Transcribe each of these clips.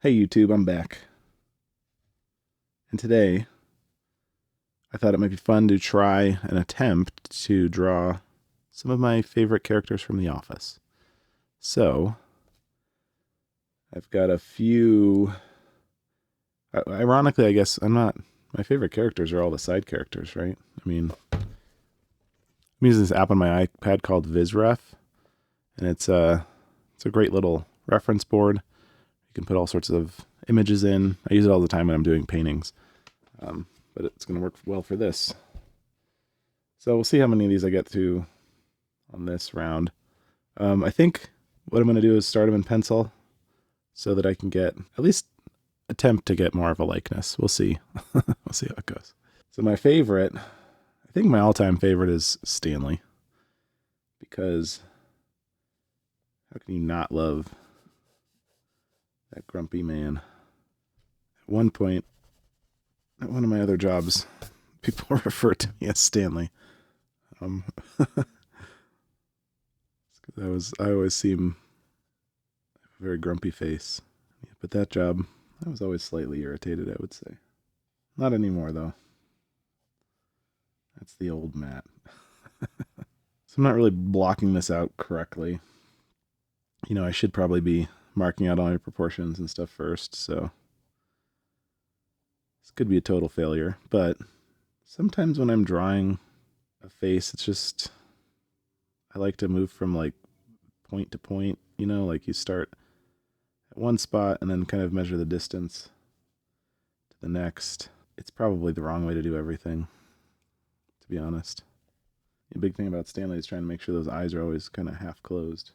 Hey YouTube, I'm back. And today I thought it might be fun to try an attempt to draw some of my favorite characters from The Office. So, I've got a few. Ironically, I guess I'm not. My favorite characters are all the side characters, right? I mean, I'm using this app on my iPad called VizRef, and it's a great little reference board. You can put all sorts of images in. I use it all the time when I'm doing paintings, but it's going to work well for this. So we'll see how many of these I get to on this round. I think what I'm going to do is start them in pencil so that I can get at least attempt to get more of a likeness. We'll see. We'll see how it goes. So my favorite, I think my all-time favorite is Stanley, because how can you not love that grumpy man? At one point, at one of my other jobs, people refer to me as Stanley. I always seem a very grumpy face. Yeah, but that job, I was always slightly irritated, I would say. Not anymore, though. That's the old Matt. So I'm not really blocking this out correctly. You know, I should probably be marking out all my proportions and stuff first, so this could be a total failure. But sometimes when I'm drawing a face, it's just, I like to move from like point to point, you know, like you start at one spot and then kind of measure the distance to the next. It's probably the wrong way to do everything, to be honest. The big thing about Stanley is trying to make sure those eyes are always kind of half closed.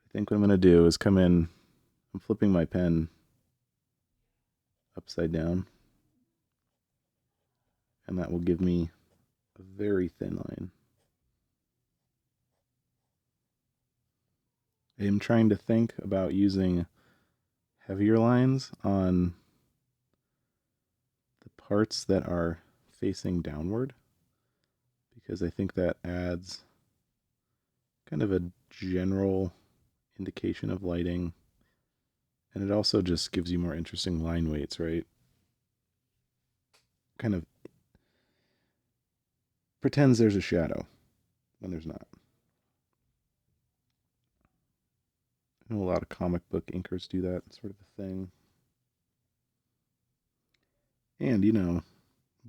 I think what I'm going to do is come in, I'm flipping my pen upside down, and that will give me a very thin line. I am trying to think about using heavier lines on the parts that are facing downward, because I think that adds kind of a general indication of lighting, and it also just gives you more interesting line weights, right? Kind of pretends there's a shadow when there's not. I know a lot of comic book inkers do that sort of a thing. And, you know,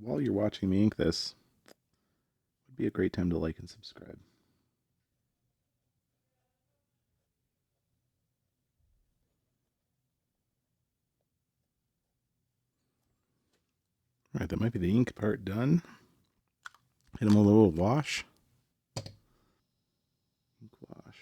while you're watching me ink this, would be a great time to like and subscribe. All right, that might be the ink part done. Hit them a little wash. Ink wash.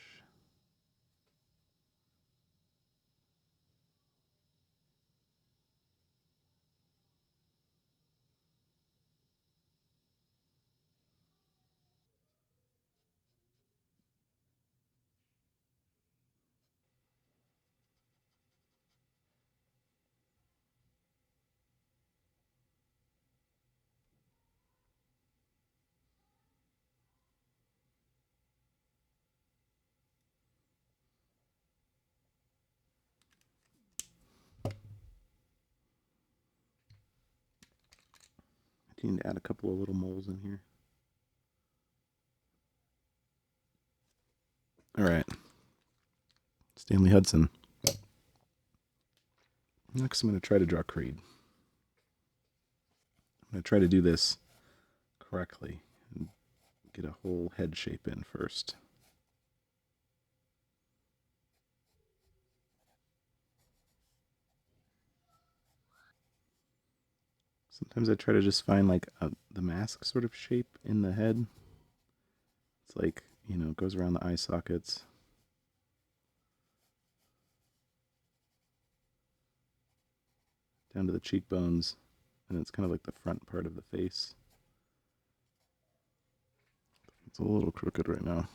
I need to add a couple of little moles in here. All right. Stanley Hudson. Next, I'm going to try to draw Creed. I'm going to try to do this correctly and get a whole head shape in first. Sometimes I try to just find like the mask sort of shape in the head. It's like, you know, it goes around the eye sockets. Down to the cheekbones, and it's kind of like the front part of the face. It's a little crooked right now.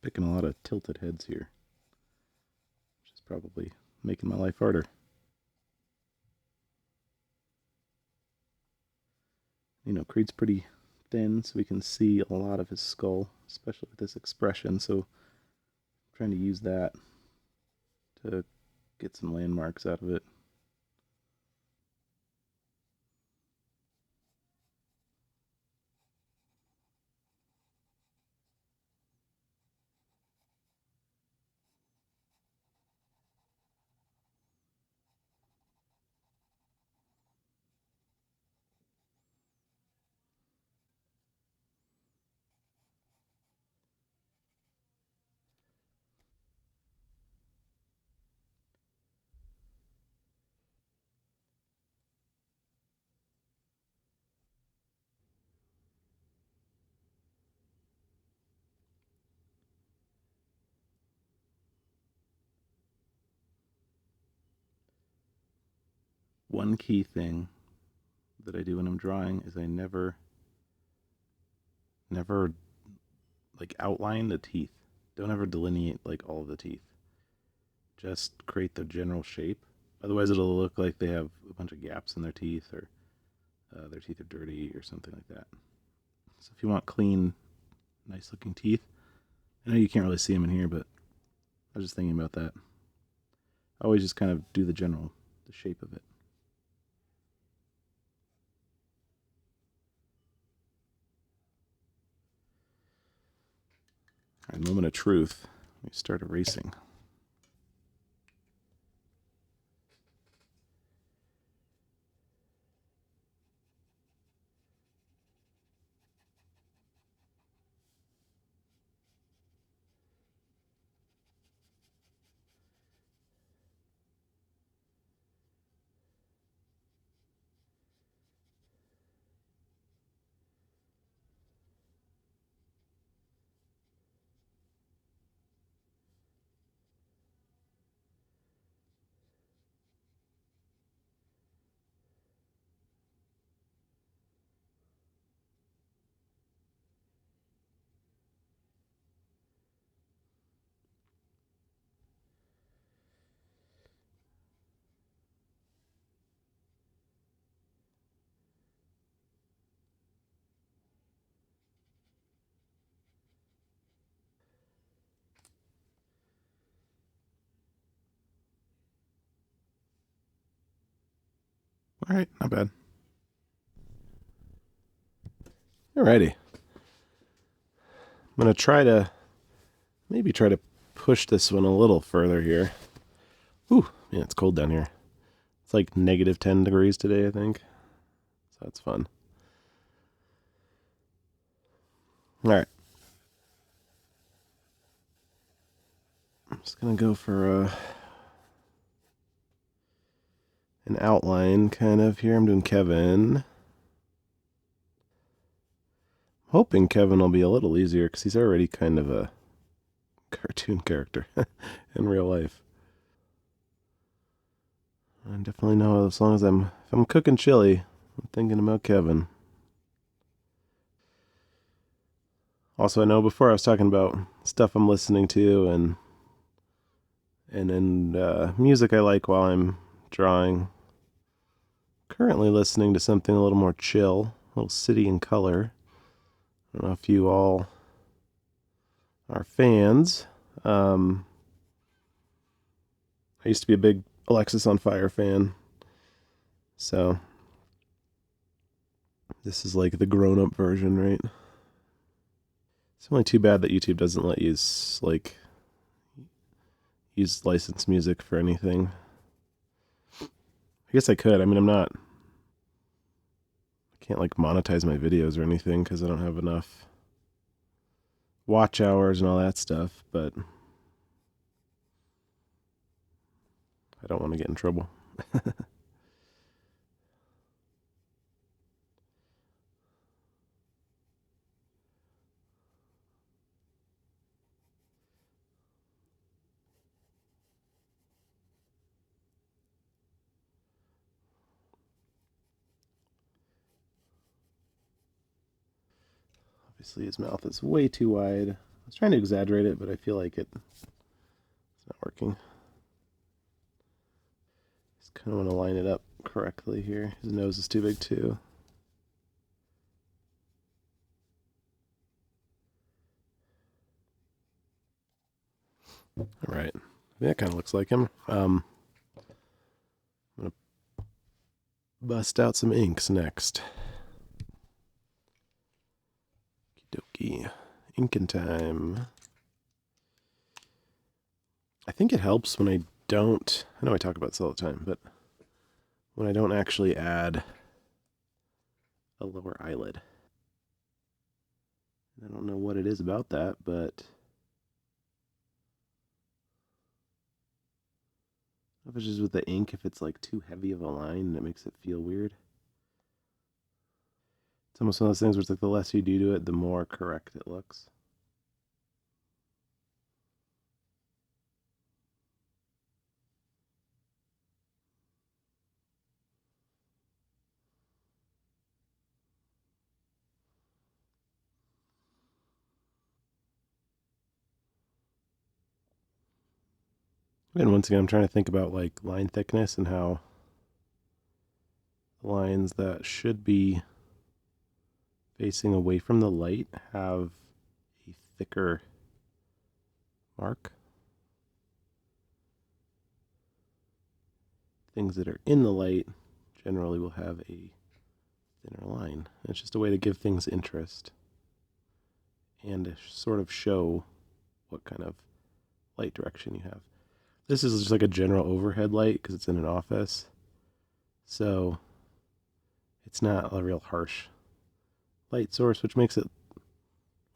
Picking a lot of tilted heads here, which is probably making my life harder. You know, Creed's pretty thin, so we can see a lot of his skull, especially with this expression, so I'm trying to use that to get some landmarks out of it. One key thing that I do when I'm drawing is I never like outline the teeth. Don't ever delineate like all of the teeth. Just create the general shape. Otherwise, it'll look like they have a bunch of gaps in their teeth, or their teeth are dirty, or something like that. So if you want clean, nice looking teeth, I know you can't really see them in here, but I was just thinking about that. I always just kind of do the shape of it. All right, moment of truth. We start erasing. All right, not bad. Alrighty. I'm gonna maybe try to push this one a little further here. Ooh, yeah, it's cold down here. It's like negative 10 degrees today, I think. So that's fun. All right. I'm just gonna go for an outline kind of here. I'm doing Kevin. Hoping Kevin will be a little easier because he's already kind of a cartoon character in real life. I definitely know as long as if I'm cooking chili, I'm thinking about Kevin. Also, I know before I was talking about stuff I'm listening to and music I like while I'm drawing. Currently listening to something a little more chill, a little City in Color. I don't know if you all are fans. I used to be a big Alexis on Fire fan, so this is like the grown-up version, right? It's only too bad that YouTube doesn't let you use licensed music for anything. I guess I could. I mean, I can't like monetize my videos or anything because I don't have enough watch hours and all that stuff, but I don't want to get in trouble. Obviously, his mouth is way too wide. was trying to exaggerate it, but I feel like it's not working. Just kind of want to line it up correctly here. His nose is too big too. All right, that kind of looks like him. I'm gonna bust out some inks next. Okie dokie, inking time. I think it helps when I don't. I know I talk about this all the time, but when I don't actually add a lower eyelid. I don't know what it is about that, but if it's just with the ink, if it's like too heavy of a line, it makes it feel weird. It's almost one of those things where it's like the less you do to it, the more correct it looks. And once again, I'm trying to think about like line thickness and how lines that should be facing away from the light have a thicker mark. Things that are in the light generally will have a thinner line. It's just a way to give things interest and to sort of show what kind of light direction you have. This is just like a general overhead light because it's in an office. So it's not a real harsh light source, which makes it,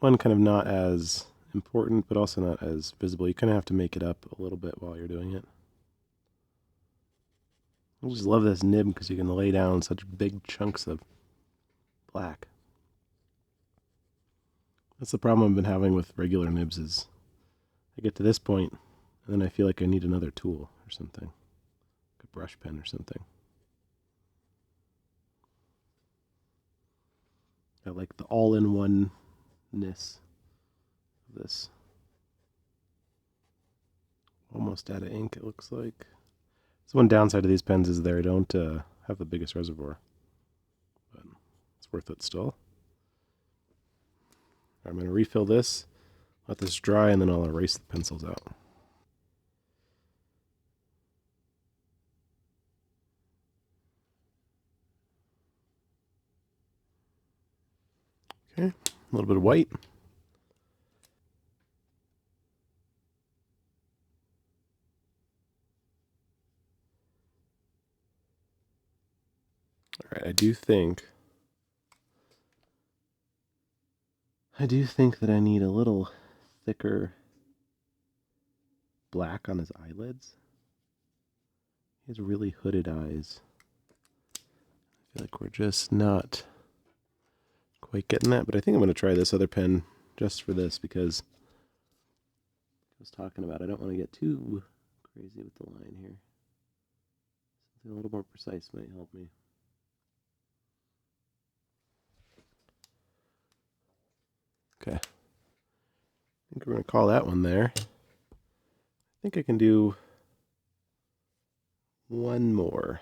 one, kind of not as important, but also not as visible. You kind of have to make it up a little bit while you're doing it. I just love this nib because you can lay down such big chunks of black. That's the problem I've been having with regular nibs is I get to this point and then I feel like I need another tool or something, like a brush pen or something. I like the all-in-one-ness of this. Almost out of ink, it looks like. So one downside of these pens is they don't have the biggest reservoir, but it's worth it still. I'm going to refill this, let this dry, and then I'll erase the pencils out. Okay, a little bit of white. All right, I do think that I need a little thicker black on his eyelids. He has really hooded eyes. I feel like we're just not quite getting that, but I think I'm going to try this other pen just for this because I was talking about I don't want to get too crazy with the line here. Something a little more precise might help me. Okay. I think we're going to call that one there. I think I can do one more.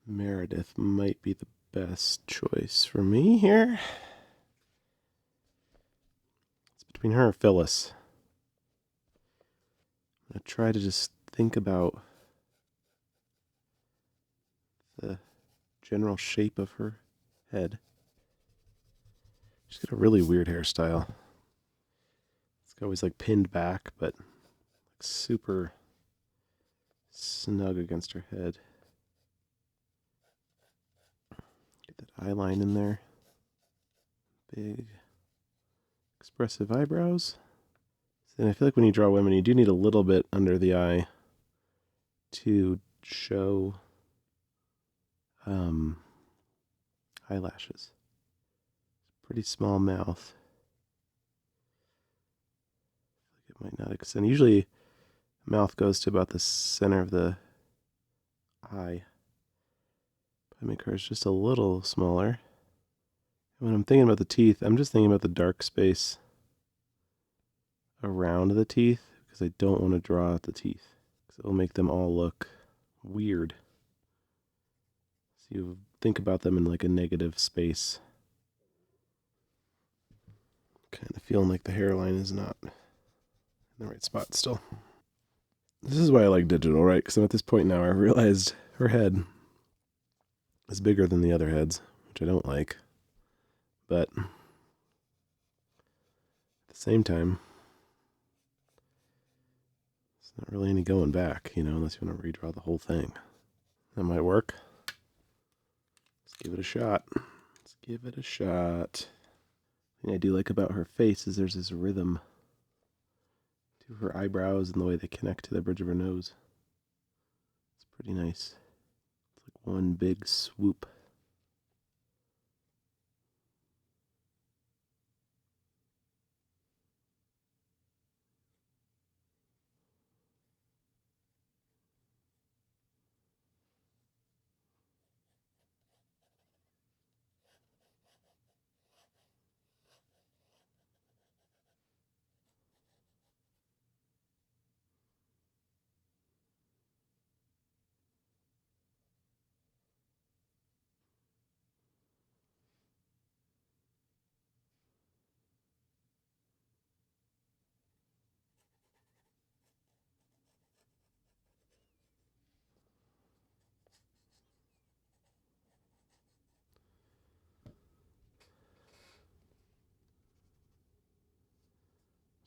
Meredith might be the best choice for me here. It's between her or Phyllis. I'm going to try to just think about the general shape of her head. She's got a really weird hairstyle. It's always like pinned back, but super snug against her head. Get that eye line in there. Big, expressive eyebrows. And I feel like when you draw women, you do need a little bit under the eye to show eyelashes. Pretty small mouth. I feel like it might not extend. Usually, mouth goes to about the center of the eye. But I make hers just a little smaller. When I'm thinking about the teeth, I'm just thinking about the dark space around the teeth because I don't want to draw out the teeth because it will make them all look weird. So you think about them in like a negative space. Kind of feeling like the hairline is not in the right spot still. This is why I like digital, right? Because I'm at this point now, I realized her head is bigger than the other heads, which I don't like. But at the same time, it's not really any going back, unless you want to redraw the whole thing. That might work. Let's give it a shot. The thing I do like about her face is there's this rhythm to her eyebrows and the way they connect to the bridge of her nose. It's pretty nice. It's like one big swoop.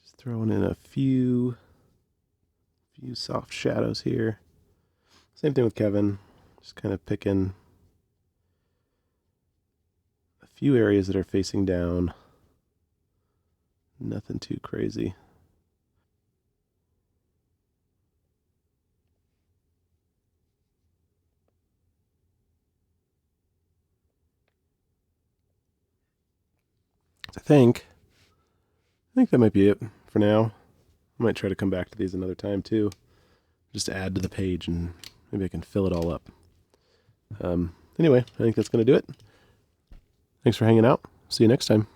Just throwing in a few soft shadows here. Same thing with Kevin. Just kind of picking a few areas that are facing down. Nothing too crazy. I think that might be it for now. I might try to come back to these another time too. Just add to the page and maybe I can fill it all up. Anyway, I think that's going to do it. Thanks for hanging out. See you next time.